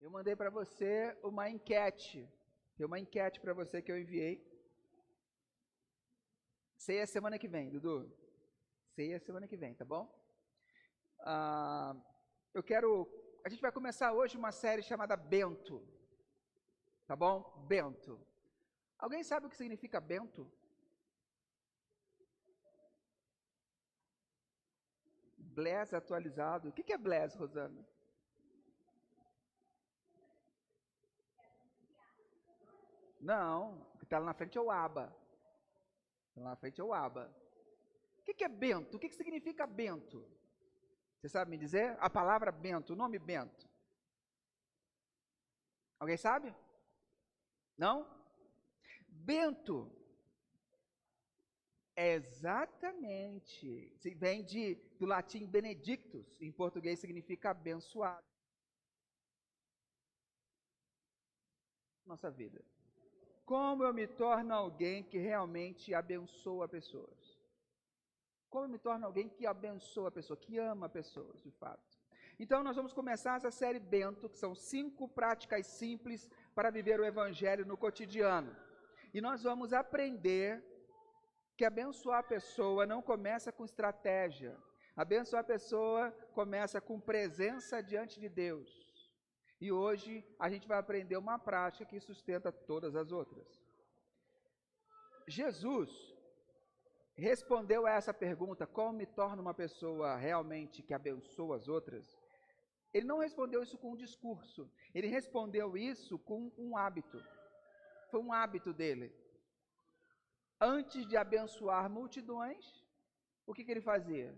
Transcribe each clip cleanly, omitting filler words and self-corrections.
Eu mandei para você uma enquete. Tem uma enquete para você que eu enviei. Ceia semana que vem, Dudu. Ceia semana que vem, tá bom? A gente vai começar hoje uma série chamada Bento. Tá bom? Bento. Alguém sabe o que significa Bento? Bless atualizado. O que é Bless, Rosana? Não, o que está lá na frente é o aba. Lá na frente é o aba. O que é Bento? O que significa Bento? Você sabe me dizer? A palavra Bento, o nome Bento. Alguém sabe? Não? Bento é exatamente, vem do latim benedictus, em português significa abençoado. Nossa vida. Como eu me torno alguém que realmente abençoa pessoas? Como eu me torno alguém que abençoa a pessoa, que ama pessoas, de fato? Então nós vamos começar essa série Bento, que são 5 práticas simples para viver o evangelho no cotidiano. E nós vamos aprender que abençoar a pessoa não começa com estratégia. Abençoar a pessoa começa com presença diante de Deus. E hoje a gente vai aprender uma prática que sustenta todas as outras. Jesus respondeu a essa pergunta, como me torno uma pessoa realmente que abençoa as outras? Ele não respondeu isso com um discurso, ele respondeu isso com um hábito. Foi um hábito dele. Antes de abençoar multidões, o que ele fazia?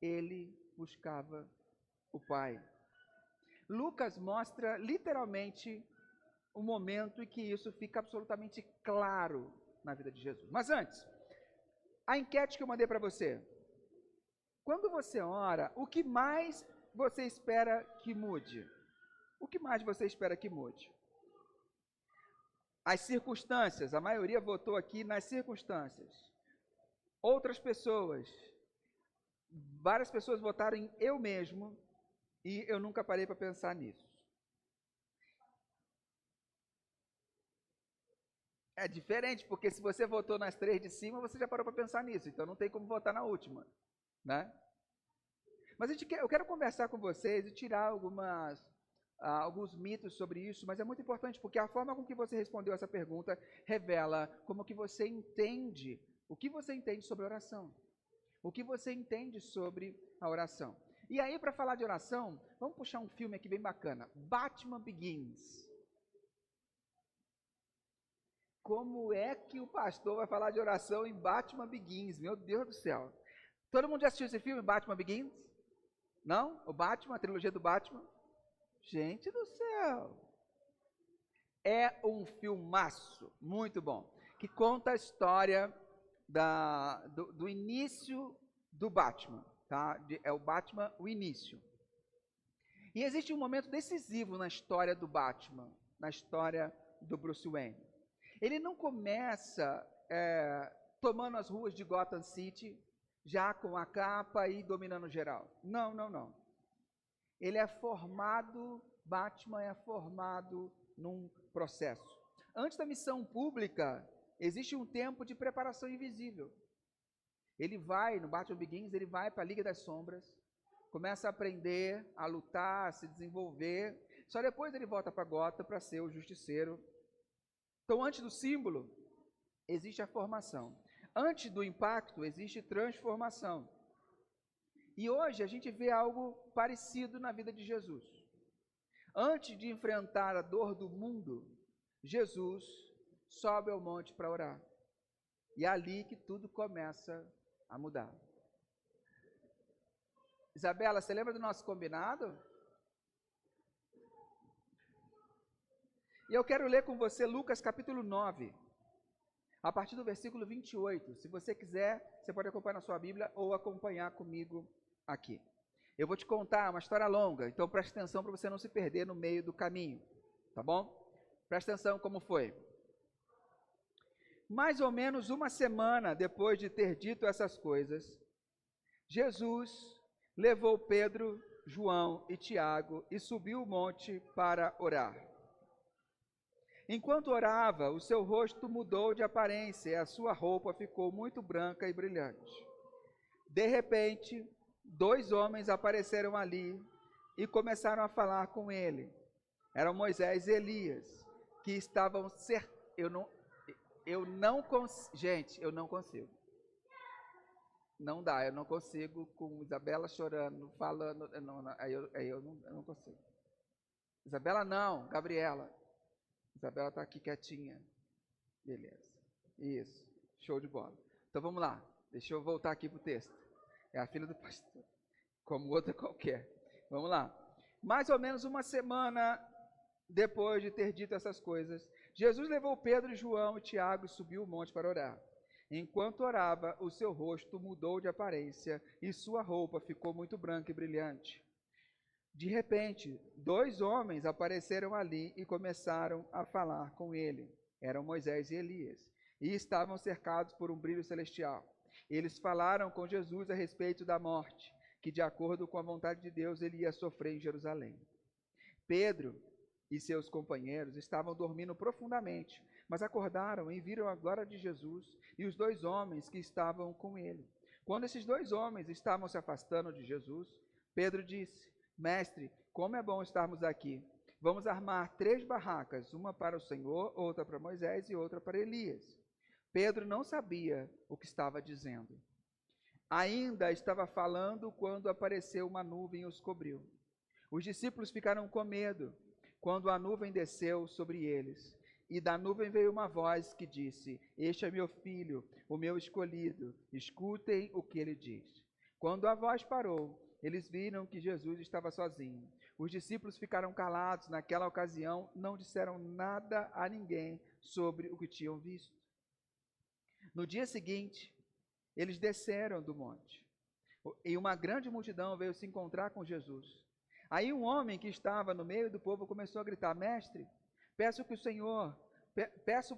Ele buscava o Pai. Lucas mostra literalmente o momento em que isso fica absolutamente claro na vida de Jesus. Mas antes, a enquete que eu mandei para você. Quando você ora, o que mais você espera que mude? O que mais você espera que mude? As circunstâncias, a maioria votou aqui nas circunstâncias. Outras pessoas, várias pessoas votaram em eu mesmo, e eu nunca parei para pensar nisso. É diferente, porque se você votou nas 3 de cima, você já parou para pensar nisso, então não tem como votar na última, né? Mas eu quero conversar com vocês e tirar alguns mitos sobre isso, mas é muito importante porque a forma com que você respondeu essa pergunta revela como que você entende, o que você entende sobre oração, o que você entende sobre a oração. E aí, para falar de oração, vamos puxar um filme aqui bem bacana, Batman Begins. Como é que o pastor vai falar de oração em Batman Begins? Meu Deus do céu. Todo mundo já assistiu esse filme, Batman Begins? Não? O Batman, a trilogia do Batman? Gente do céu! É um filmaço, muito bom, que conta a história do início do Batman, tá? É o Batman, o início. E existe um momento decisivo na história do Batman, na história do Bruce Wayne. Ele não começa tomando as ruas de Gotham City, já com a capa e dominando geral. Não, não, não. Ele é formado, Batman é formado num processo. Antes da missão pública, existe um tempo de preparação invisível. Ele vai, no Batman Begins, ele vai para a Liga das Sombras, começa a aprender, a lutar, a se desenvolver. Só depois ele volta para Gotham para ser o justiceiro. Então, antes do símbolo, existe a formação. Antes do impacto, existe transformação. E hoje a gente vê algo parecido na vida de Jesus. Antes de enfrentar a dor do mundo, Jesus sobe ao monte para orar. E é ali que tudo começa a mudar. Isabela, você lembra do nosso combinado? E eu quero ler com você Lucas capítulo 9, a partir do versículo 28. Se você quiser, você pode acompanhar na sua Bíblia ou acompanhar comigo aqui. Eu vou te contar uma história longa, então preste atenção para você não se perder no meio do caminho, tá bom? Preste atenção como foi. Mais ou menos uma semana depois de ter dito essas coisas, Jesus levou Pedro, João e Tiago e subiu o monte para orar. Enquanto orava, o seu rosto mudou de aparência e a sua roupa ficou muito branca e brilhante. De repente, 2 homens apareceram ali e começaram a falar com ele. Eram Moisés e Elias, que estavam Gente, eu não consigo. Não dá, eu não consigo com Isabela chorando, falando, eu não consigo. Isabela não, Gabriela. Isabela está aqui quietinha. Beleza. Isso, show de bola. Então vamos lá, deixa eu voltar aqui para o texto. É a filha do pastor, como outra qualquer. Vamos lá. Mais ou menos uma semana depois de ter dito essas coisas, Jesus levou Pedro, João e Tiago e subiu o monte para orar. Enquanto orava, o seu rosto mudou de aparência e sua roupa ficou muito branca e brilhante. De repente, 2 homens apareceram ali e começaram a falar com ele. Eram Moisés e Elias, e estavam cercados por um brilho celestial. Eles falaram com Jesus a respeito da morte, que de acordo com a vontade de Deus ele ia sofrer em Jerusalém. Pedro e seus companheiros estavam dormindo profundamente, mas acordaram e viram a glória de Jesus e os 2 homens que estavam com ele. Quando esses 2 homens estavam se afastando de Jesus, Pedro disse: Mestre, como é bom estarmos aqui. Vamos armar 3 barracas, uma para o Senhor, outra para Moisés e outra para Elias. Pedro não sabia o que estava dizendo. Ainda estava falando quando apareceu uma nuvem e os cobriu. Os discípulos ficaram com medo quando a nuvem desceu sobre eles. E da nuvem veio uma voz que disse: Este é meu filho, o meu escolhido, escutem o que ele diz. Quando a voz parou, eles viram que Jesus estava sozinho. Os discípulos ficaram calados naquela ocasião, não disseram nada a ninguém sobre o que tinham visto. No dia seguinte, eles desceram do monte, e uma grande multidão veio se encontrar com Jesus. Aí um homem que estava no meio do povo começou a gritar: Mestre, peço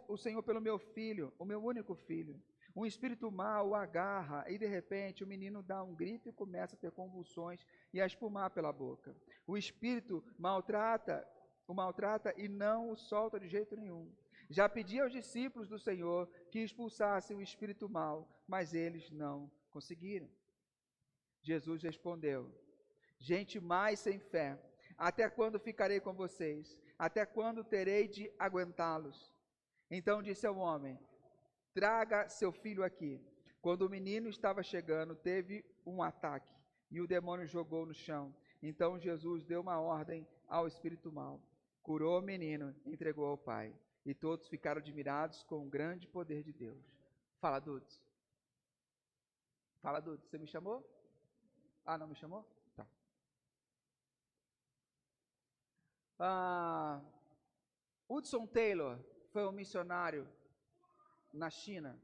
o Senhor pelo meu filho, o meu único filho. Um espírito mau o agarra e de repente o menino dá um grito e começa a ter convulsões e a espumar pela boca. O espírito o maltrata e não o solta de jeito nenhum. Já pedi aos discípulos do Senhor que expulsassem o espírito mau, mas eles não conseguiram. Jesus respondeu: Gente mais sem fé, até quando ficarei com vocês? Até quando terei de aguentá-los? Então disse ao homem: Traga seu filho aqui. Quando o menino estava chegando, teve um ataque e o demônio jogou no chão. Então Jesus deu uma ordem ao espírito mau, curou o menino e entregou ao pai. E todos ficaram admirados com o grande poder de Deus. Fala, Dudes. Fala, Dudes. Você me chamou? Ah, não me chamou? Tá. Hudson Taylor foi um missionário na China.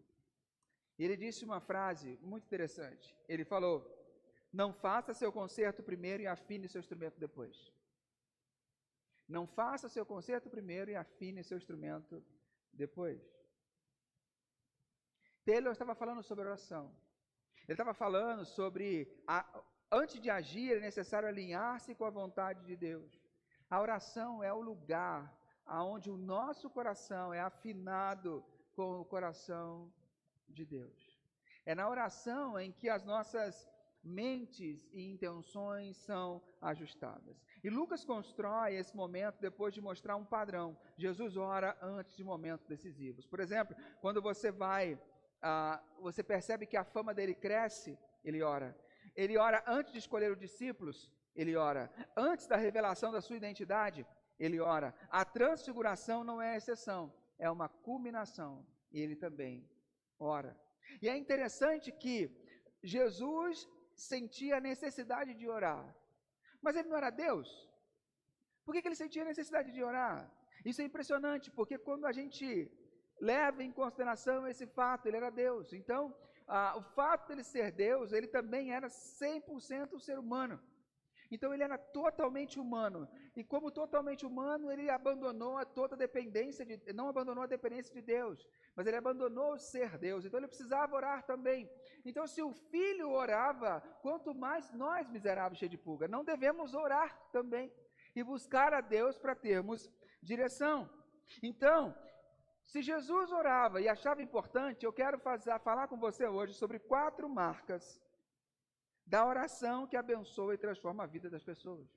E ele disse uma frase muito interessante. Ele falou: não faça seu concerto primeiro e afine seu instrumento depois. Não faça seu concerto primeiro e afine seu instrumento depois. Taylor estava falando sobre oração. Ele estava falando sobre, antes de agir, é necessário alinhar-se com a vontade de Deus. A oração é o lugar onde o nosso coração é afinado com o coração de Deus. É na oração em que as nossas mentes e intenções são ajustadas. E Lucas constrói esse momento depois de mostrar um padrão. Jesus ora antes de momentos decisivos. Por exemplo, quando você você percebe que a fama dele cresce, ele ora. Ele ora antes de escolher os discípulos, ele ora. Antes da revelação da sua identidade, ele ora. A transfiguração não é exceção, é uma culminação. E ele também ora. E é interessante que Jesus sentia a necessidade de orar. Mas ele não era Deus? Por que ele sentia a necessidade de orar? Isso é impressionante, porque quando a gente leva em consideração esse fato, ele era Deus. Então, o fato de ele ser Deus, ele também era 100% ser humano. Então ele era totalmente humano. E como totalmente humano, ele abandonou toda a dependência não abandonou a dependência de Deus, mas ele abandonou o ser Deus. Então ele precisava orar também. Então se o filho orava, quanto mais nós, miseráveis, cheios de pulga, não devemos orar também e buscar a Deus para termos direção. Então, se Jesus orava e achava importante, eu quero falar com você hoje sobre 4 marcas da oração que abençoa e transforma a vida das pessoas.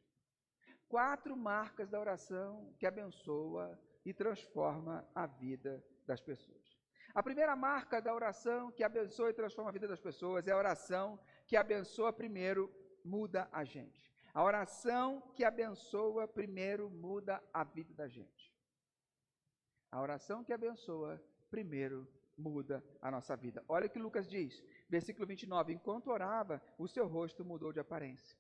4 marcas da oração que abençoa e transforma a vida das pessoas. A primeira marca da oração que abençoa e transforma a vida das pessoas é a oração que abençoa primeiro, muda a gente. A oração que abençoa primeiro muda a vida da gente. A oração que abençoa primeiro muda a nossa vida. Olha o que Lucas diz, versículo 29, enquanto orava, o seu rosto mudou de aparência.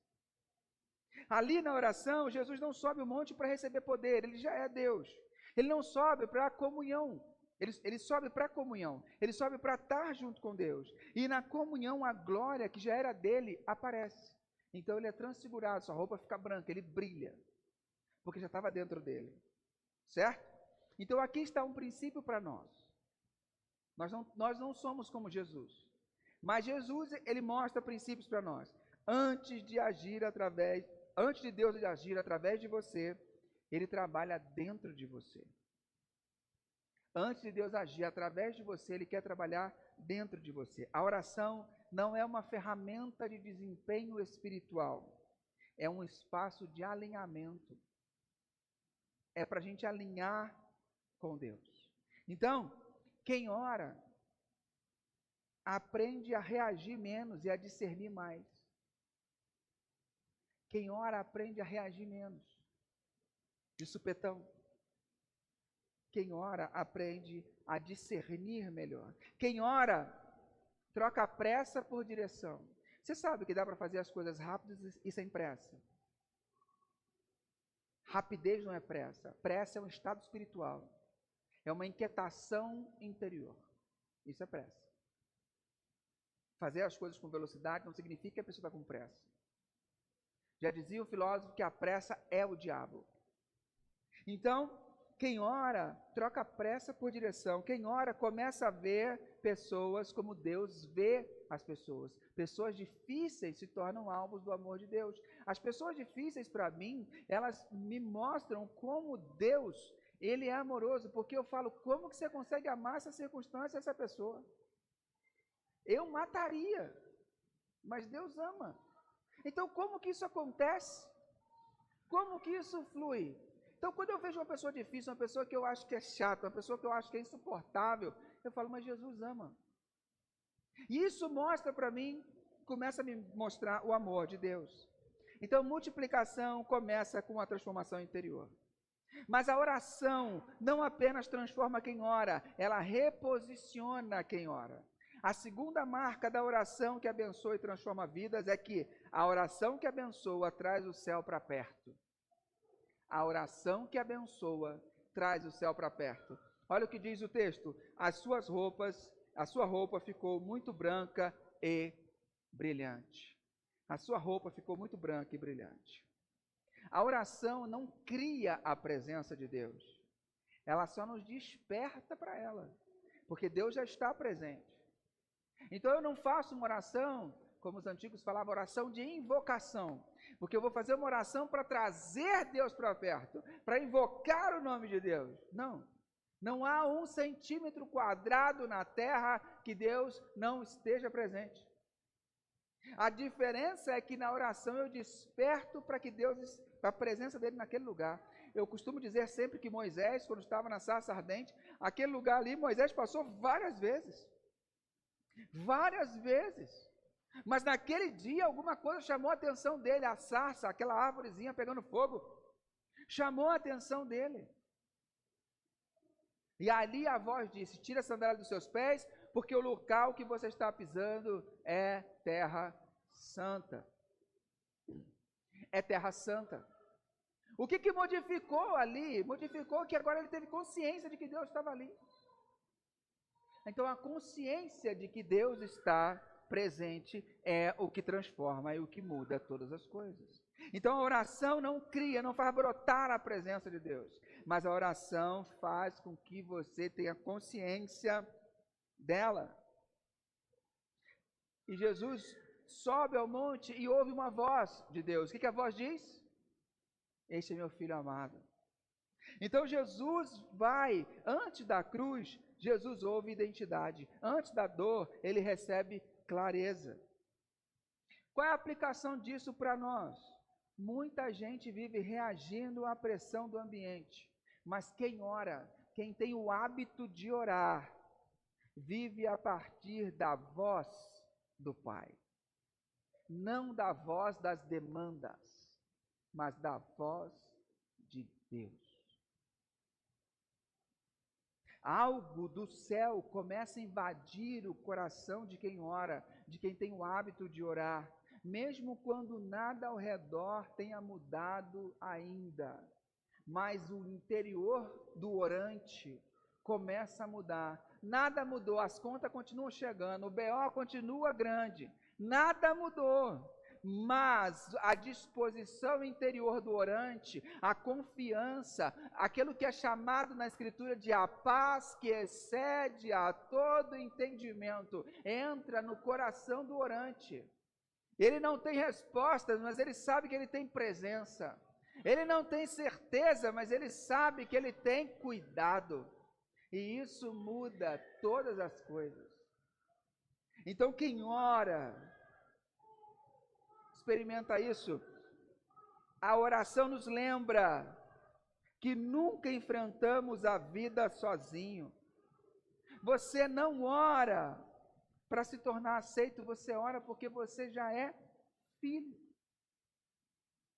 Ali na oração, Jesus não sobe o monte para receber poder, ele já é Deus. Ele não sobe para a comunhão, ele sobe para a comunhão, ele sobe para estar junto com Deus. E na comunhão, a glória que já era dele aparece. Então ele é transfigurado, sua roupa fica branca, ele brilha, porque já estava dentro dele. Certo? Então aqui está um princípio para nós. Nós não somos como Jesus. Mas Jesus, ele mostra princípios para nós. Antes de Deus agir através de você, ele trabalha dentro de você. Antes de Deus agir através de você, ele quer trabalhar dentro de você. A oração não é uma ferramenta de desempenho espiritual. É um espaço de alinhamento. É para a gente alinhar com Deus. Então, quem ora, aprende a reagir menos e a discernir mais. Quem ora, aprende a reagir menos. De supetão. Quem ora, aprende a discernir melhor. Quem ora, troca a pressa por direção. Você sabe que dá para fazer as coisas rápidas e sem pressa. Rapidez não é pressa. Pressa é um estado espiritual. É uma inquietação interior. Isso é pressa. Fazer as coisas com velocidade não significa que a pessoa está com pressa. Já dizia o filósofo que a pressa é o diabo. Então, quem ora, troca a pressa por direção. Quem ora, começa a ver pessoas como Deus vê as pessoas. Pessoas difíceis se tornam alvos do amor de Deus. As pessoas difíceis, para mim, elas me mostram como Deus, ele é amoroso. Porque eu falo, como que você consegue amar essa circunstância, essa pessoa? Eu mataria, mas Deus ama. Então, como que isso acontece? Como que isso flui? Então, quando eu vejo uma pessoa difícil, uma pessoa que eu acho que é chata, uma pessoa que eu acho que é insuportável, eu falo, mas Jesus ama. E isso mostra para mim, começa a me mostrar o amor de Deus. Então, multiplicação começa com a transformação interior. Mas a oração não apenas transforma quem ora, ela reposiciona quem ora. A segunda marca da oração que abençoa e transforma vidas é que a oração que abençoa traz o céu para perto. A oração que abençoa traz o céu para perto. Olha o que diz o texto. A sua roupa ficou muito branca e brilhante. A sua roupa ficou muito branca e brilhante. A oração não cria a presença de Deus. Ela só nos desperta para ela. Porque Deus já está presente. Então eu não faço uma oração, como os antigos falavam, oração de invocação. Porque eu vou fazer uma oração para trazer Deus para perto, para invocar o nome de Deus. Não. Não há 1 centímetro quadrado na terra que Deus não esteja presente. A diferença é que na oração eu desperto para que Deus, para a presença dele naquele lugar. Eu costumo dizer sempre que Moisés, quando estava na sarça ardente, aquele lugar ali, Moisés passou várias vezes. Várias vezes. Mas naquele dia alguma coisa chamou a atenção dele, a sarça, aquela árvorezinha pegando fogo, chamou a atenção dele. E ali a voz disse, tira a sandália dos seus pés, porque o local que você está pisando é terra santa. É terra santa. O que modificou ali? Modificou que agora ele teve consciência de que Deus estava ali. Então a consciência de que Deus está presente é o que transforma e o que muda todas as coisas. Então a oração não cria, não faz brotar a presença de Deus, mas a oração faz com que você tenha consciência dela. E Jesus sobe ao monte e ouve uma voz de Deus. O que a voz diz? Este é meu filho amado. Então Jesus vai, antes da cruz, Jesus ouve identidade. Antes da dor, ele recebe clareza. Qual é a aplicação disso para nós? Muita gente vive reagindo à pressão do ambiente, mas quem ora, quem tem o hábito de orar, vive a partir da voz do Pai. Não da voz das demandas, mas da voz de Deus. Algo do céu começa a invadir o coração de quem ora, de quem tem o hábito de orar, mesmo quando nada ao redor tenha mudado ainda. Mas o interior do orante começa a mudar. Nada mudou, as contas continuam chegando, o BO continua grande, nada mudou. Mas a disposição interior do orante, a confiança, aquilo que é chamado na Escritura de a paz que excede a todo entendimento, entra no coração do orante. Ele não tem respostas, mas ele sabe que ele tem presença. Ele não tem certeza, mas ele sabe que ele tem cuidado. E isso muda todas as coisas. Então quem ora, experimenta isso. A oração nos lembra que nunca enfrentamos a vida sozinho. Você não ora para se tornar aceito, você ora porque você já é filho.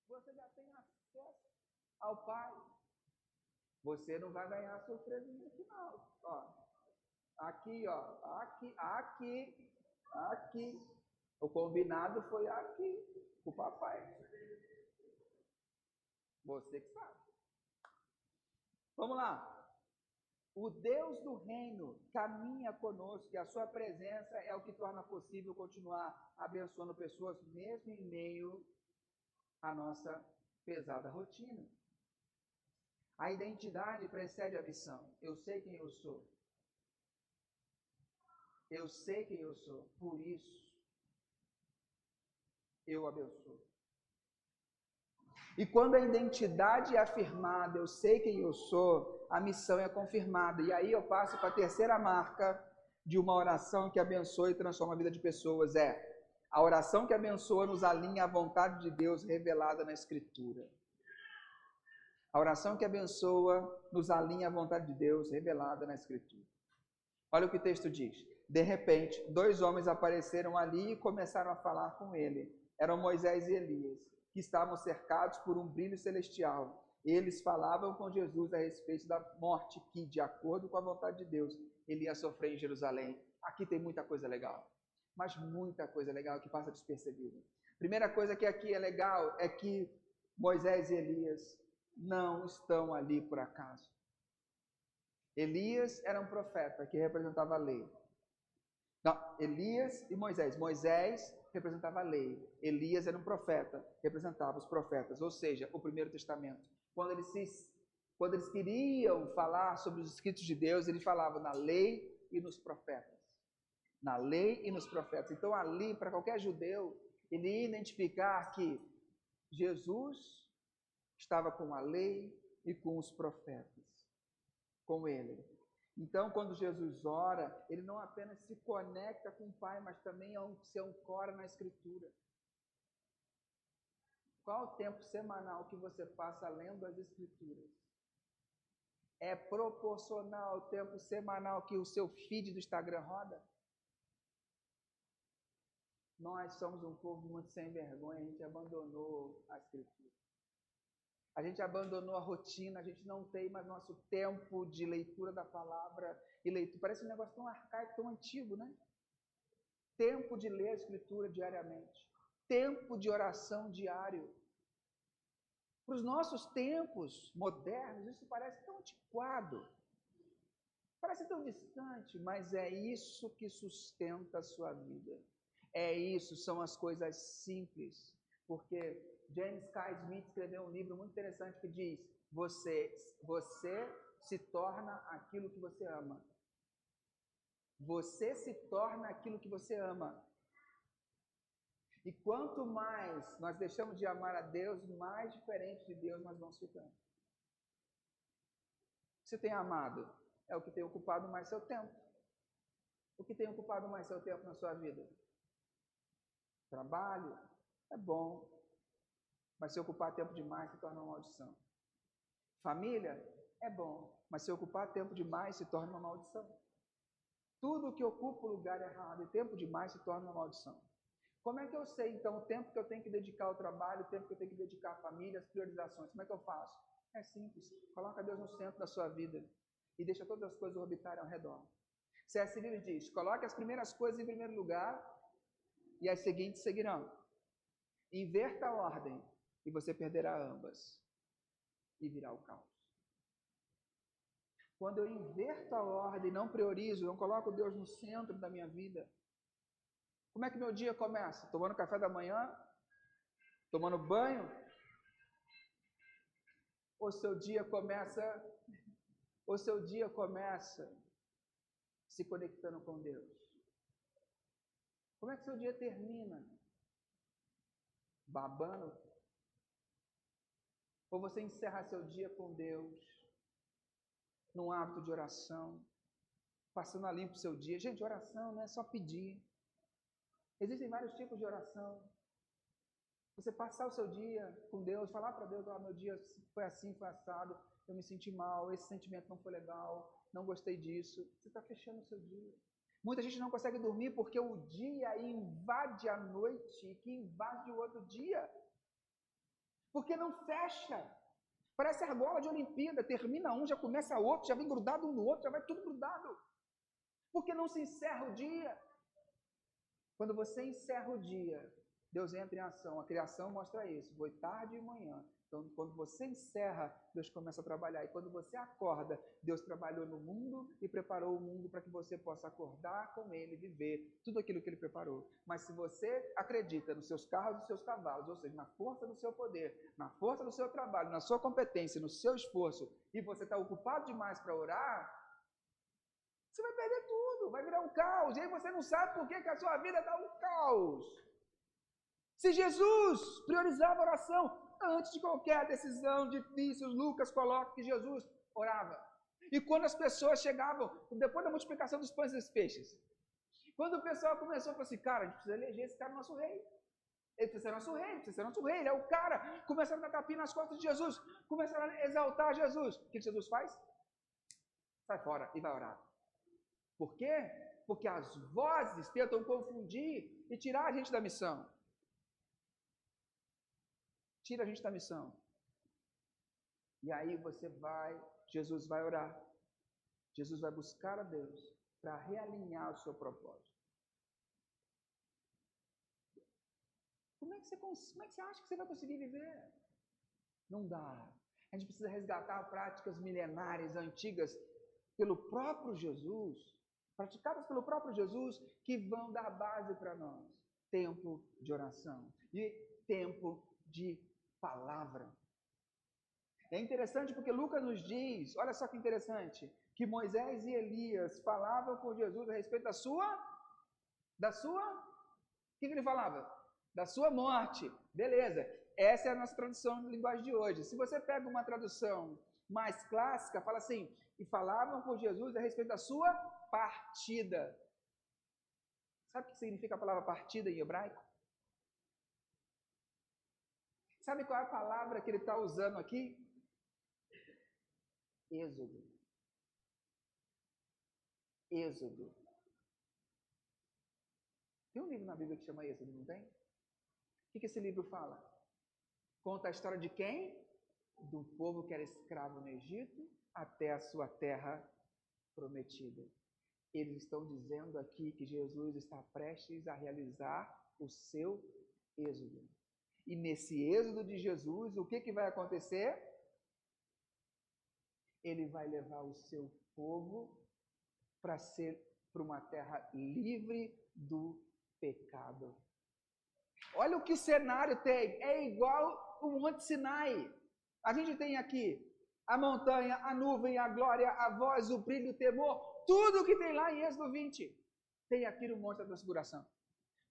Você já tem acesso ao Pai. Você não vai ganhar surpresa no final. Ó, aqui, ó, aqui. O combinado foi aqui, com o papai. Você que sabe. Vamos lá. O Deus do reino caminha conosco e a sua presença é o que torna possível continuar abençoando pessoas, mesmo em meio à nossa pesada rotina. A identidade precede a missão. Eu sei quem eu sou. Eu sei quem eu sou. Por isso, eu abençoo. E quando a identidade é afirmada, eu sei quem eu sou, a missão é confirmada. E aí eu passo para a terceira marca de uma oração que abençoa e transforma a vida de pessoas. A oração que abençoa nos alinha à vontade de Deus revelada na Escritura. A oração que abençoa nos alinha à vontade de Deus revelada na Escritura. Olha o que o texto diz. De repente, 2 homens apareceram ali e começaram a falar com ele. Eram Moisés e Elias, que estavam cercados por um brilho celestial. Eles falavam com Jesus a respeito da morte que, de acordo com a vontade de Deus, ele ia sofrer em Jerusalém. Aqui tem muita coisa legal, mas muita coisa legal que passa despercebida. Primeira coisa que aqui é legal é que Moisés e Elias não estão ali por acaso. Elias era um profeta que representava a lei. Não, Elias e Moisés. Moisés representava a lei. Elias era um profeta, representava os profetas, ou seja, o Primeiro Testamento. Quando eles queriam falar sobre os escritos de Deus, eles falavam na lei e nos profetas. Na lei e nos profetas. Então ali, para qualquer judeu, ele ia identificar que Jesus estava com a lei e com os profetas, com ele. Então, quando Jesus ora, ele não apenas se conecta com o Pai, mas também se ancora na Escritura. Qual o tempo semanal que você passa lendo as Escrituras? É proporcional ao tempo semanal que o seu feed do Instagram roda? Nós somos um povo muito sem vergonha, a gente abandonou a Escritura. A gente abandonou a rotina, a gente não tem mais nosso tempo de leitura da palavra e leitura. Parece um negócio tão arcaico, tão antigo, né? Tempo de ler a Escritura diariamente. Tempo de oração diário. Para os nossos tempos modernos, isso parece tão antiquado. Parece tão distante, mas é isso que sustenta a sua vida. É isso, são as coisas simples. Porque James K. Smith escreveu um livro muito interessante que diz: você se torna aquilo que você ama. Você se torna aquilo que você ama. E quanto mais nós deixamos de amar a Deus, mais diferente de Deus nós vamos ficando. O que você tem amado é o que tem ocupado mais seu tempo. O que tem ocupado mais seu tempo na sua vida? Trabalho é bom, mas se ocupar tempo demais se torna uma maldição. Família é bom, mas se ocupar tempo demais se torna uma maldição. Tudo que ocupa o lugar errado e tempo demais se torna uma maldição. Como é que eu sei, então, o tempo que eu tenho que dedicar ao trabalho, o tempo que eu tenho que dedicar à família, as priorizações? Como é que eu faço? É simples. Coloca Deus no centro da sua vida e deixa todas as coisas orbitarem ao redor. C.S. Lewis diz: coloque as primeiras coisas em primeiro lugar e as seguintes seguirão. Inverta a ordem e você perderá ambas e virá o caos. Quando eu inverto a ordem, não priorizo, não coloco Deus no centro da minha vida, como é que meu dia começa? Tomando café da manhã? Tomando banho? Ou seu dia começa se conectando com Deus? Como é que seu dia termina? Babando? Ou você encerra seu dia com Deus, num hábito de oração, passando a limpo o seu dia? Gente, oração não é só pedir. Existem vários tipos de oração. Você passar o seu dia com Deus, falar para Deus: meu dia foi assim, foi assado, eu me senti mal, esse sentimento não foi legal, não gostei disso. Você está fechando o seu dia. Muita gente não consegue dormir porque o dia invade a noite, que invade o outro dia. Porque não fecha. Parece argola de Olimpíada, termina um, já começa outro, já vem grudado um no outro, já vai tudo grudado. Porque não se encerra o dia. Quando você encerra o dia, Deus entra em ação. A criação mostra isso. Foi tarde e manhã. Então, quando você encerra, Deus começa a trabalhar. E quando você acorda, Deus trabalhou no mundo e preparou o mundo para que você possa acordar com Ele, viver tudo aquilo que Ele preparou. Mas se você acredita nos seus carros e nos seus cavalos, ou seja, na força do seu poder, na força do seu trabalho, na sua competência, no seu esforço, e você está ocupado demais para orar, você vai perder tudo, vai virar um caos. E aí você não sabe por que a sua vida está um caos. Se Jesus priorizava a oração antes de qualquer decisão difícil, Lucas coloca que Jesus orava. E quando as pessoas chegavam, depois da multiplicação dos pães e dos peixes, quando o pessoal começou a falar assim: cara, a gente precisa eleger esse cara nosso rei. Ele precisa ser nosso rei, precisa ser nosso rei, ele é o cara. Começaram a dar tapinha nas costas de Jesus, começaram a exaltar Jesus. O que Jesus faz? Sai fora e vai orar. Por quê? Porque as vozes tentam confundir e tirar a gente da missão. Tira a gente da missão. E aí Jesus vai orar. Jesus vai buscar a Deus para realinhar o seu propósito. Como é que você acha que você vai conseguir viver? Não dá. A gente precisa resgatar práticas milenares, antigas, pelo próprio Jesus, praticadas pelo próprio Jesus, que vão dar base para nós. Tempo de oração e tempo de palavra. É interessante porque Lucas nos diz, olha só que interessante, que Moisés e Elias falavam com Jesus a respeito o que ele falava? Da sua morte. Beleza, essa é a nossa tradução de linguagem de hoje. Se você pega uma tradução mais clássica, fala assim: e falavam com Jesus a respeito da sua partida. Sabe o que significa a palavra partida em hebraico? Sabe qual é a palavra que ele está usando aqui? Êxodo. Êxodo. Tem um livro na Bíblia que chama Êxodo, não tem? O que esse livro fala? Conta a história de quem? Do povo que era escravo no Egito até a sua terra prometida. Eles estão dizendo aqui que Jesus está prestes a realizar o seu êxodo. E nesse êxodo de Jesus, o que vai acontecer? Ele vai levar o seu povo para uma terra livre do pecado. Olha o que o cenário tem. É igual o Monte Sinai. A gente tem aqui a montanha, a nuvem, a glória, a voz, o brilho, o temor. Tudo que tem lá em Êxodo 20 tem aqui no Monte da Transfiguração.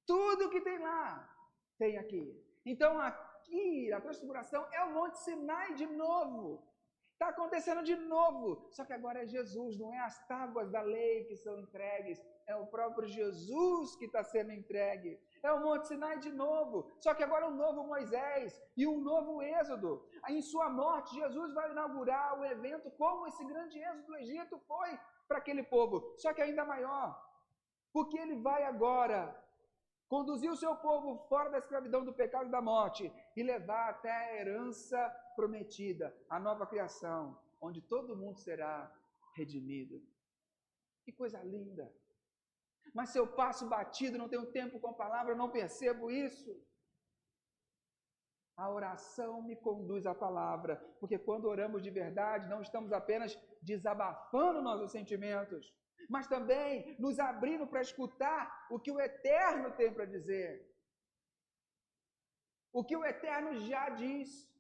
Tudo que tem lá tem aqui. Então aqui, a Transfiguração é o Monte Sinai de novo. Está acontecendo de novo. Só que agora é Jesus, não é as tábuas da lei que são entregues. É o próprio Jesus que está sendo entregue. É o Monte Sinai de novo. Só que agora um novo Moisés e um novo Êxodo. Em sua morte, Jesus vai inaugurar o evento como esse grande Êxodo do Egito foi para aquele povo. Só que ainda maior. Porque ele vai agora conduzir o seu povo fora da escravidão do pecado e da morte e levar até a herança prometida, a nova criação, onde todo mundo será redimido. Que coisa linda! Mas se eu passo batido, não tenho tempo com a palavra, eu não percebo isso. A oração me conduz à palavra, porque quando oramos de verdade, não estamos apenas desabafando nossos sentimentos, mas também nos abrindo para escutar o que o Eterno tem para dizer. O que o Eterno já diz,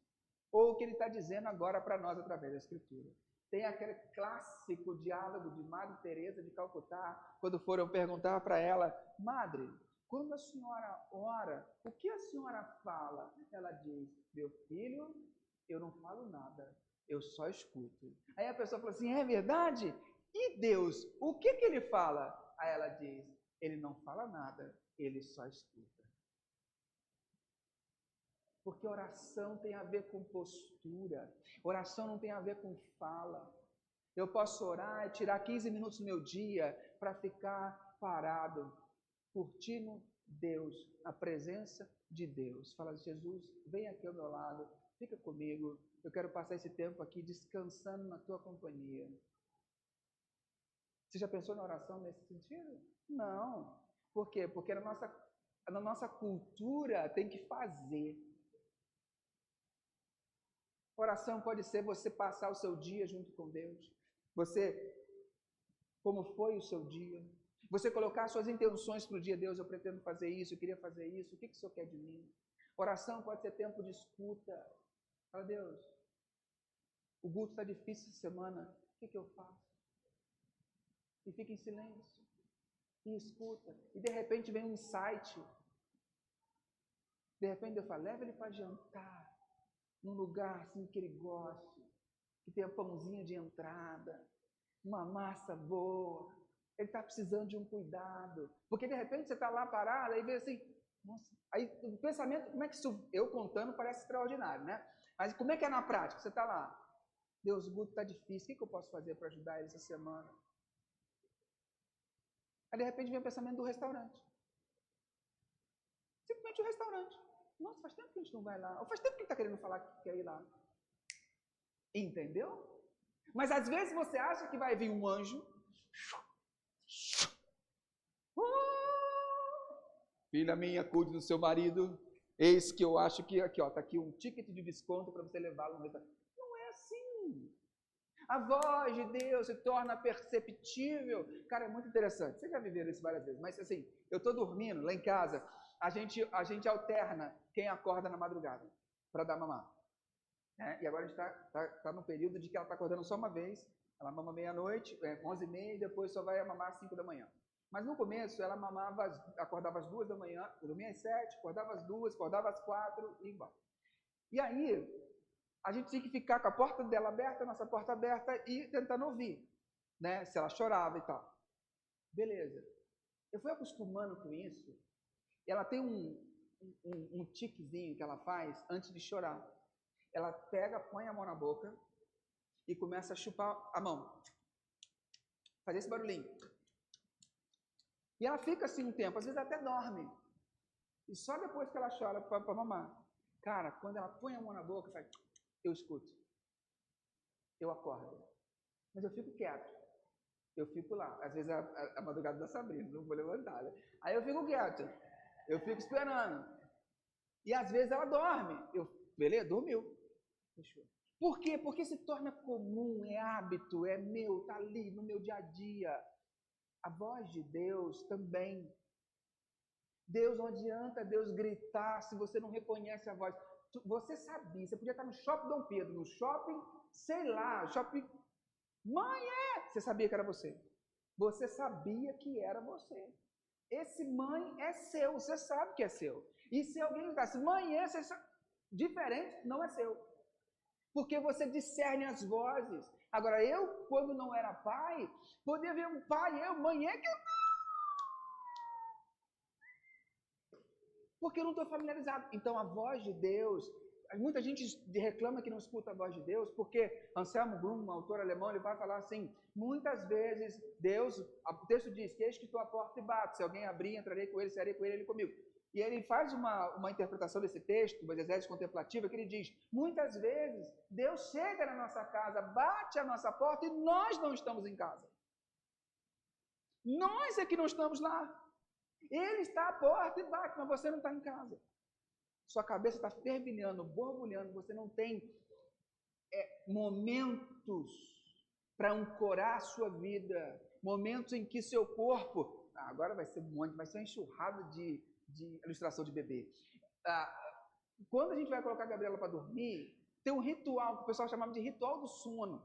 ou o que Ele está dizendo agora para nós através da Escritura. Tem aquele clássico diálogo de Madre Teresa de Calcutá, quando foram perguntar para ela, Madre, quando a senhora ora, o que a senhora fala? Ela diz, meu filho, eu não falo nada, eu só escuto. Aí a pessoa fala assim, é verdade? E Deus, o que Ele fala? Aí ela diz, Ele não fala nada, Ele só escuta. Porque oração tem a ver com postura, oração não tem a ver com fala. Eu posso orar e tirar 15 minutos do meu dia para ficar parado, curtindo Deus, a presença de Deus. Fala, Jesus, vem aqui ao meu lado, fica comigo, eu quero passar esse tempo aqui descansando na tua companhia. Você já pensou na oração nesse sentido? Não. Por quê? Porque na nossa cultura tem que fazer. Oração pode ser você passar o seu dia junto com Deus. Como foi o seu dia? Você colocar suas intenções para o dia, Deus, eu pretendo fazer isso, eu queria fazer isso, o que o Senhor quer de mim? Oração pode ser tempo de escuta. Fala, Deus, o culto está difícil essa semana, o que eu faço? E fica em silêncio, e escuta, e de repente vem um insight. De repente eu falo, leva ele para jantar, num lugar assim que ele goste, que tenha pãozinho de entrada, uma massa boa. Ele está precisando de um cuidado. Porque de repente você está lá parado, aí vê assim, nossa, aí o pensamento, como é que isso, eu contando parece extraordinário, né? Mas como é que é na prática? Você está lá, Deus, o culto está difícil, o que eu posso fazer para ajudar ele essa semana? Aí de repente vem o pensamento do restaurante. Simplesmente o restaurante. Nossa, faz tempo que a gente não vai lá. Ou faz tempo que ele está querendo falar que quer ir lá. Entendeu? Mas às vezes você acha que vai vir um anjo. Filha minha, cuide do seu marido. Eis que eu acho que aqui, ó, tá aqui um ticket de desconto para você levá-lo no restaurante. Não é assim. A voz de Deus se torna perceptível. Cara, é muito interessante. Você já viveu isso várias vezes, mas assim, eu estou dormindo lá em casa, a gente alterna quem acorda na madrugada para dar mamar. E agora a gente está no período de que ela está acordando só uma vez, ela mama meia-noite, 11h30, e depois só vai mamar às 5 da manhã. Mas no começo ela acordava às 2 da manhã, dormia às 7, acordava às 2, acordava às 4 e ia embora. E aí, a gente tinha que ficar com a porta dela aberta, a nossa porta aberta, e tentando ouvir, né? Se ela chorava e tal. Beleza. Eu fui acostumando com isso, e ela tem um tiquezinho que ela faz antes de chorar. Ela pega, põe a mão na boca e começa a chupar a mão. Fazer esse barulhinho. E ela fica assim um tempo, às vezes até dorme. E só depois que ela chora para mamar. Cara, quando ela põe a mão na boca, faz... eu escuto. Eu acordo. Mas eu fico quieto. Eu fico lá. Às vezes a madrugada da Sabrina, não vou levantar. Né? Aí eu fico quieto. Eu fico esperando. E às vezes ela dorme. Beleza, dormiu. Fechou. Por quê? Porque se torna comum, é hábito, é meu, está ali no meu dia a dia. A voz de Deus também. Deus, não adianta Deus gritar se você não reconhece a voz. Você sabia, você podia estar no shopping Dom Pedro, no shopping, sei lá, shopping... Mãe, Você sabia que era você. Você sabia que era você. Esse mãe é seu, você sabe que é seu. E se alguém gritasse, mãe, você sabe... Diferente, não é seu. Porque você discerne as vozes. Agora, eu, quando não era pai, podia ver um pai, mãe, que eu... Porque eu não estou familiarizado. Então, a voz de Deus... Muita gente reclama que não escuta a voz de Deus, porque Anselmo Blum, um autor alemão, ele vai falar assim, muitas vezes Deus, o texto diz que eis que estou à porta e bato, se alguém abrir, entrarei com ele, sairei com ele, ele comigo. E ele faz uma interpretação desse texto, uma exegese contemplativa, que ele diz, muitas vezes Deus chega na nossa casa, bate a nossa porta e nós não estamos em casa. Nós é que não estamos lá. Ele está à porta e bate, mas você não está em casa. Sua cabeça está fervilhando, borbulhando, você não tem momentos para ancorar a sua vida, momentos em que seu corpo... agora vai ser vai ser uma enxurrada de ilustração de bebê. Quando a gente vai colocar a Gabriela para dormir, tem um ritual que o pessoal chamava de ritual do sono.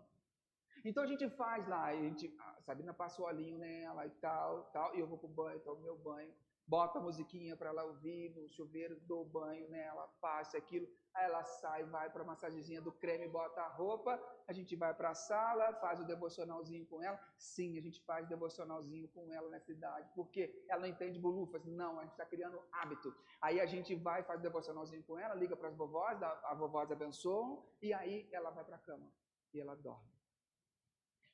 Então a gente faz lá, a Sabrina passa o olhinho nela e tal, e eu vou pro banho, tomo meu banho, boto a musiquinha para ela ouvir no chuveiro, dou banho nela, passa aquilo, aí ela sai, vai para a massagenzinha do creme, bota a roupa, a gente vai para a sala, faz o devocionalzinho com ela. Sim, a gente faz devocionalzinho com ela nessa idade, porque ela não entende bolufas, não, a gente está criando hábito. Aí a gente vai, faz o devocionalzinho com ela, liga para as vovós, a vovós abençoam, e aí ela vai para a cama, e ela dorme.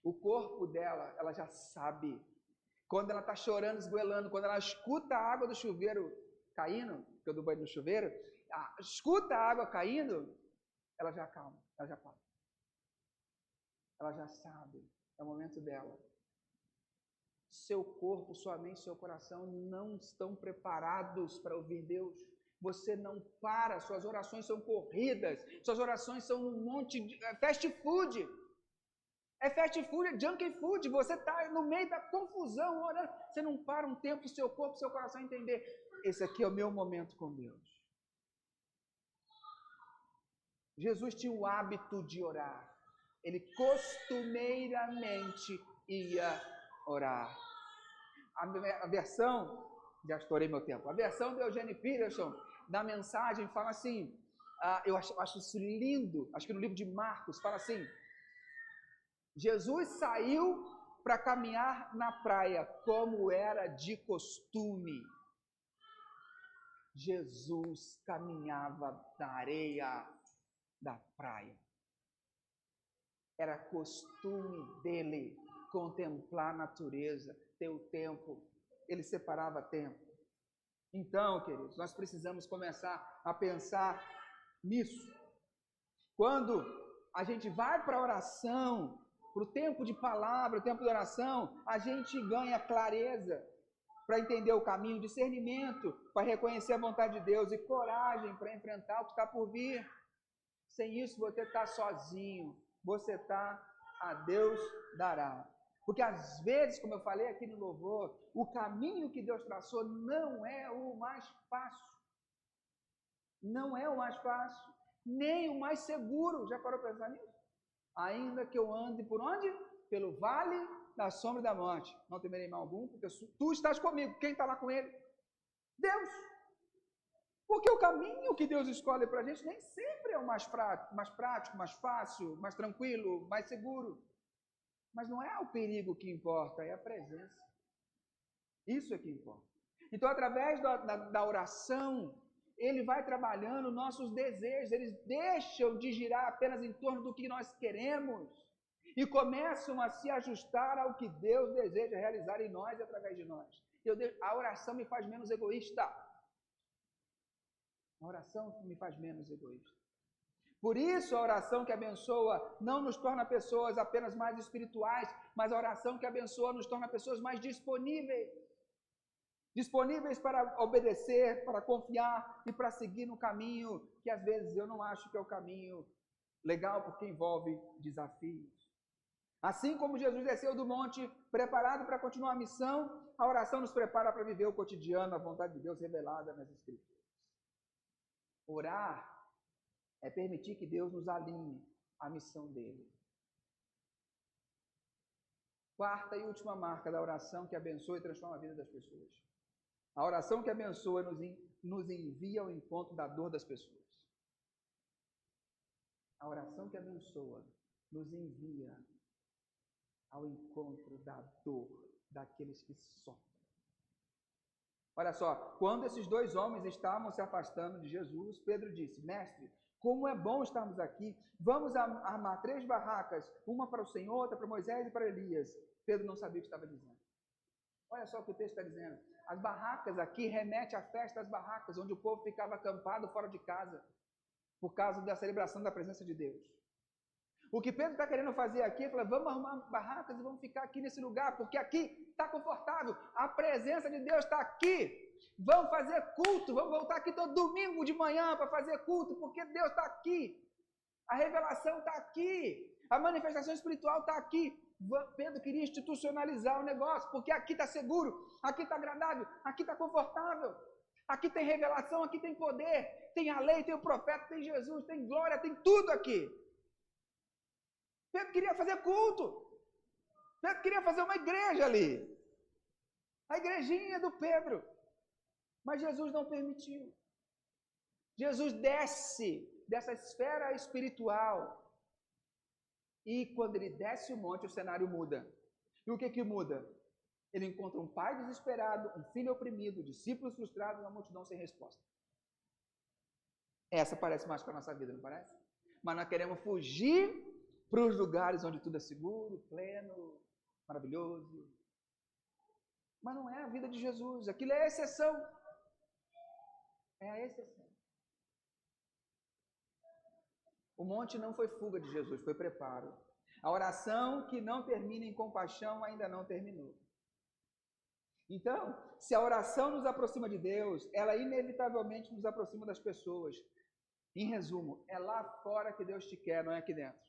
O corpo dela, ela já sabe. Quando ela está chorando, esgoelando, quando ela escuta a água do chuveiro caindo, que eu dou banho no chuveiro, escuta a água caindo, ela já acalma, ela já para. Ela já sabe, é o momento dela. Seu corpo, sua mente, seu coração não estão preparados para ouvir Deus. Você não para, suas orações são corridas, suas orações são um monte de fast food. É fast food, é junk food, você está no meio da confusão, orando, você não para um tempo, seu corpo, seu coração entender, esse aqui é o meu momento com Deus. Jesus tinha o hábito de orar, ele costumeiramente ia orar. A versão, já estourei meu tempo, a versão de Eugene Peterson, da mensagem, fala assim, eu acho isso lindo, acho que no livro de Marcos, fala assim, Jesus saiu para caminhar na praia, como era de costume. Jesus caminhava na areia da praia. Era costume dele contemplar a natureza, ter o tempo. Ele separava tempo. Então, queridos, nós precisamos começar a pensar nisso. Quando a gente vai para a oração, para o tempo de palavra, o tempo de oração, a gente ganha clareza para entender o caminho, discernimento para reconhecer a vontade de Deus e coragem para enfrentar o que está por vir. Sem isso você está sozinho, você está, a Deus dará. Porque às vezes, como eu falei aqui no louvor, o caminho que Deus traçou não é o mais fácil. Não é o mais fácil, nem o mais seguro. Já parou para pensar nisso? Ainda que eu ande por onde? Pelo vale da sombra da morte. Não temerei mal algum, porque tu estás comigo. Quem está lá com ele? Deus. Porque o caminho que Deus escolhe para a gente nem sempre é o mais prático, mais fácil, mais tranquilo, mais seguro. Mas não é o perigo que importa, é a presença. Isso é que importa. Então, através da oração, ele vai trabalhando nossos desejos, eles deixam de girar apenas em torno do que nós queremos e começam a se ajustar ao que Deus deseja realizar em nós e através de nós. A oração me faz menos egoísta. A oração me faz menos egoísta. Por isso, a oração que abençoa não nos torna pessoas apenas mais espirituais, mas a oração que abençoa nos torna pessoas mais disponíveis. Disponíveis para obedecer, para confiar e para seguir no caminho que às vezes eu não acho que é o caminho legal, porque envolve desafios. Assim como Jesus desceu do monte preparado para continuar a missão, a oração nos prepara para viver o cotidiano, a vontade de Deus revelada nas Escrituras. Orar é permitir que Deus nos alinhe à missão dele. Quarta e última marca da oração que abençoa e transforma a vida das pessoas. A oração que abençoa nos envia ao encontro da dor das pessoas. A oração que abençoa nos envia ao encontro da dor daqueles que sofrem. Olha só, quando esses dois homens estavam se afastando de Jesus, Pedro disse: Mestre, como é bom estarmos aqui, vamos armar 3 barracas, uma para o Senhor, outra para Moisés e para Elias. Pedro não sabia o que estava dizendo. Olha só o que o texto está dizendo. As barracas aqui remete à festa das barracas, onde o povo ficava acampado fora de casa, por causa da celebração da presença de Deus. O que Pedro está querendo fazer aqui é falar: vamos arrumar barracas e vamos ficar aqui nesse lugar, porque aqui está confortável, a presença de Deus está aqui. Vamos fazer culto, vamos voltar aqui todo domingo de manhã para fazer culto, porque Deus está aqui. A revelação está aqui, a manifestação espiritual está aqui. Pedro queria institucionalizar o negócio, porque aqui está seguro, aqui está agradável, aqui está confortável. Aqui tem revelação, aqui tem poder, tem a lei, tem o profeta, tem Jesus, tem glória, tem tudo aqui. Pedro queria fazer culto. Pedro queria fazer uma igreja ali. A igrejinha do Pedro. Mas Jesus não permitiu. Jesus desce dessa esfera espiritual. E quando ele desce o monte, o cenário muda. E o que muda? Ele encontra um pai desesperado, um filho oprimido, discípulos frustrados e uma multidão sem resposta. Essa parece mais com a nossa vida, não parece? Mas nós queremos fugir para os lugares onde tudo é seguro, pleno, maravilhoso. Mas não é a vida de Jesus. Aquilo é a exceção. É a exceção. O monte não foi fuga de Jesus, foi preparo. A oração que não termina em compaixão ainda não terminou. Então, se a oração nos aproxima de Deus, ela inevitavelmente nos aproxima das pessoas. Em resumo, é lá fora que Deus te quer, não é aqui dentro.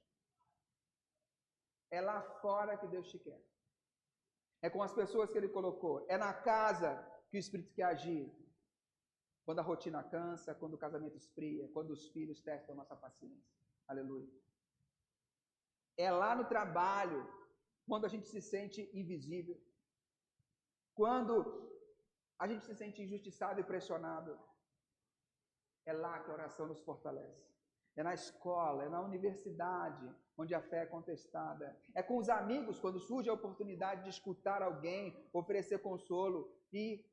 É lá fora que Deus te quer. É com as pessoas que Ele colocou. É na casa que o Espírito quer agir. Quando a rotina cansa, quando o casamento esfria, quando os filhos testam a nossa paciência. Aleluia. É lá no trabalho, quando a gente se sente invisível. Quando a gente se sente injustiçado e pressionado. É lá que a oração nos fortalece. É na escola, é na universidade, onde a fé é contestada. É com os amigos, quando surge a oportunidade de escutar alguém, oferecer consolo e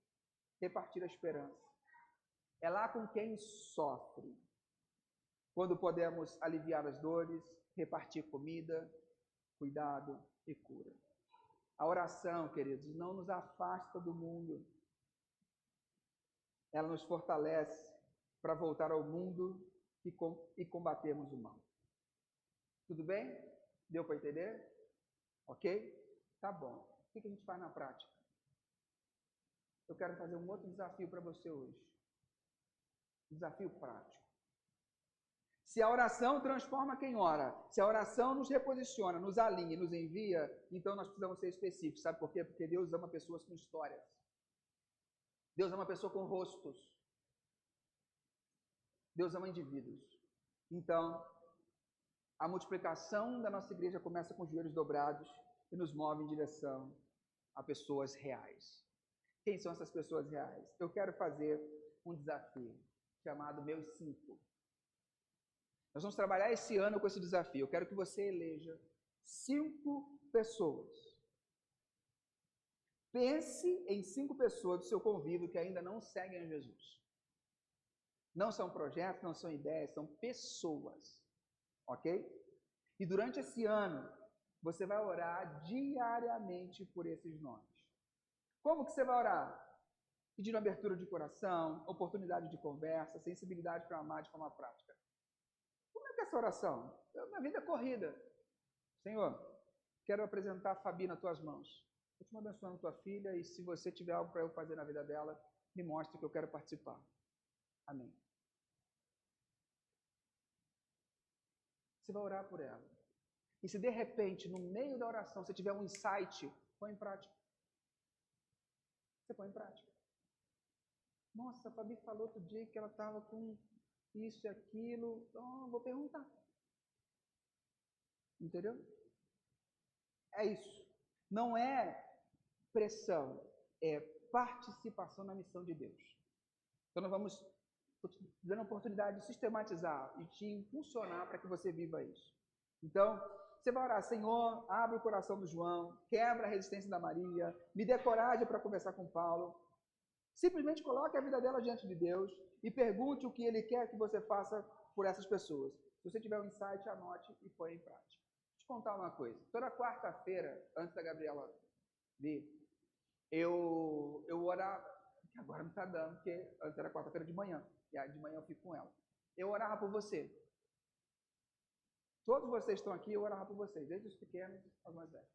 repartir a esperança. É lá com quem sofre, quando podemos aliviar as dores, repartir comida, cuidado e cura. A oração, queridos, não nos afasta do mundo. Ela nos fortalece para voltar ao mundo e combatermos o mal. Tudo bem? Deu para entender? Ok? Tá bom. O que a gente faz na prática? Eu quero fazer um outro desafio para você hoje. Desafio prático. Se a oração transforma quem ora, se a oração nos reposiciona, nos alinha, nos envia, então nós precisamos ser específicos. Sabe por quê? Porque Deus ama pessoas com histórias. Deus ama pessoas com rostos. Deus ama indivíduos. Então, a multiplicação da nossa igreja começa com os joelhos dobrados e nos move em direção a pessoas reais. Quem são essas pessoas reais? Eu quero fazer um desafio chamado Meus 5. Nós vamos trabalhar esse ano com esse desafio. Eu quero que você eleja 5 pessoas. Pense em 5 pessoas do seu convívio que ainda não seguem a Jesus. Não são projetos, não são ideias, são pessoas. Ok? E durante esse ano, você vai orar diariamente por esses nomes. Como que você vai orar? Pedindo abertura de coração, oportunidade de conversa, sensibilidade para amar de forma prática. Como é que é essa oração? Minha vida é corrida. Senhor, quero apresentar a Fabi nas tuas mãos. Continua abençoando tua filha e se você tiver algo para eu fazer na vida dela, me mostre que eu quero participar. Amém. Você vai orar por ela. E se de repente, no meio da oração, você tiver um insight, põe em prática. Você põe em prática. Nossa, a Fabi falou outro dia que ela estava com isso e aquilo. Então, vou perguntar. Entendeu? É isso. Não é pressão, é participação na missão de Deus. Então nós vamos dando a oportunidade de sistematizar e te impulsionar para que você viva isso. Então, você vai orar, Senhor, abre o coração do João, quebra a resistência da Maria, me dê coragem para conversar com Paulo. Simplesmente coloque a vida dela diante de Deus e pergunte o que Ele quer que você faça por essas pessoas. Se você tiver um insight, anote e põe em prática. Deixa eu te contar uma coisa. Toda quarta-feira, antes da Gabriela vir, eu orava, que agora não está dando, porque antes era quarta-feira de manhã, e aí de manhã eu fico com ela. Eu orava por você. Todos vocês estão aqui, eu orava por vocês, desde os pequenos aos mais velhos.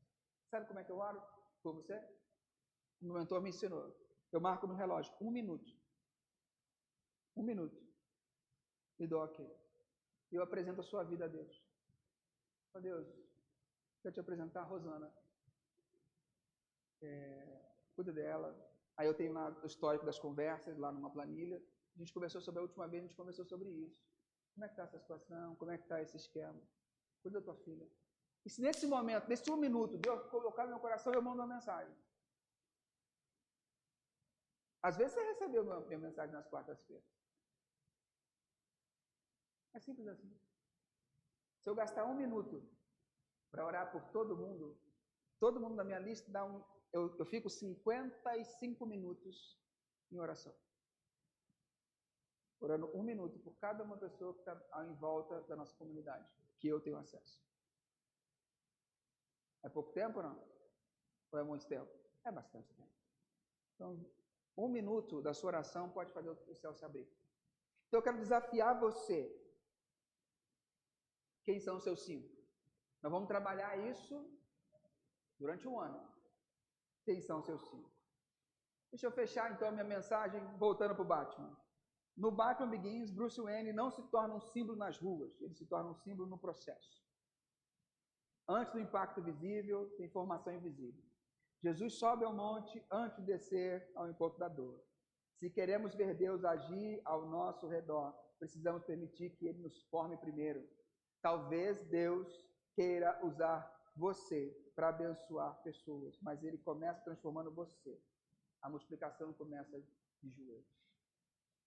Sabe como é que eu oro por você? O meu mentor me ensinou. Eu marco no relógio 1 minuto. 1 minuto. E dou ok. Eu apresento a sua vida a Deus. Ó Deus, quero te apresentar a Rosana. Cuida dela. Aí eu tenho lá o histórico das conversas, lá numa planilha. A gente conversou sobre a última vez, a gente conversou sobre isso. Como é que está essa situação? Como é que está esse esquema? Cuida da tua filha. E se nesse momento, nesse 1 minuto, Deus colocar no meu coração, eu mando uma mensagem. Às vezes você recebeu minha mensagem nas quartas-feiras. É simples assim. Se eu gastar 1 minuto para orar por todo mundo da minha lista dá eu fico 55 minutos em oração. Orando 1 minuto por cada uma pessoa que está em volta da nossa comunidade, que eu tenho acesso. É pouco tempo ou não? Ou é muito tempo? É bastante tempo. Então, 1 minuto da sua oração pode fazer o céu se abrir. Então, eu quero desafiar você. Quem são os seus 5? Nós vamos trabalhar isso durante 1 ano. Quem são os seus 5? Deixa eu fechar, então, a minha mensagem voltando para o Batman. No Batman Begins, Bruce Wayne não se torna um símbolo nas ruas, ele se torna um símbolo no processo. Antes do impacto visível, tem formação invisível. Jesus sobe ao monte antes de descer ao encontro da dor. Se queremos ver Deus agir ao nosso redor, precisamos permitir que Ele nos forme primeiro. Talvez Deus queira usar você para abençoar pessoas, mas Ele começa transformando você. A multiplicação começa de joelhos.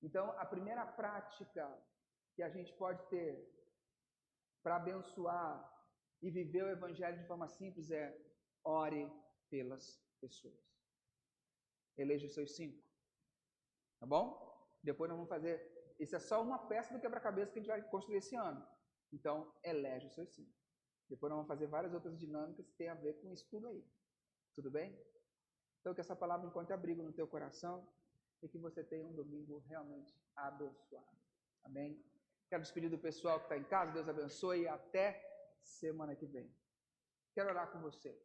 Então, a primeira prática que a gente pode ter para abençoar e viver o Evangelho de forma simples é ore pelas pessoas. Eleja os seus 5. Tá bom? Depois nós vamos fazer... Isso é só uma peça do quebra-cabeça que a gente vai construir esse ano. Então, elege os seus 5. Depois nós vamos fazer várias outras dinâmicas que têm a ver com isso tudo aí. Tudo bem? Então, que essa palavra encontre abrigo no teu coração e que você tenha um domingo realmente abençoado. Amém? Quero despedir do pessoal que está em casa. Deus abençoe e até semana que vem. Quero orar com você.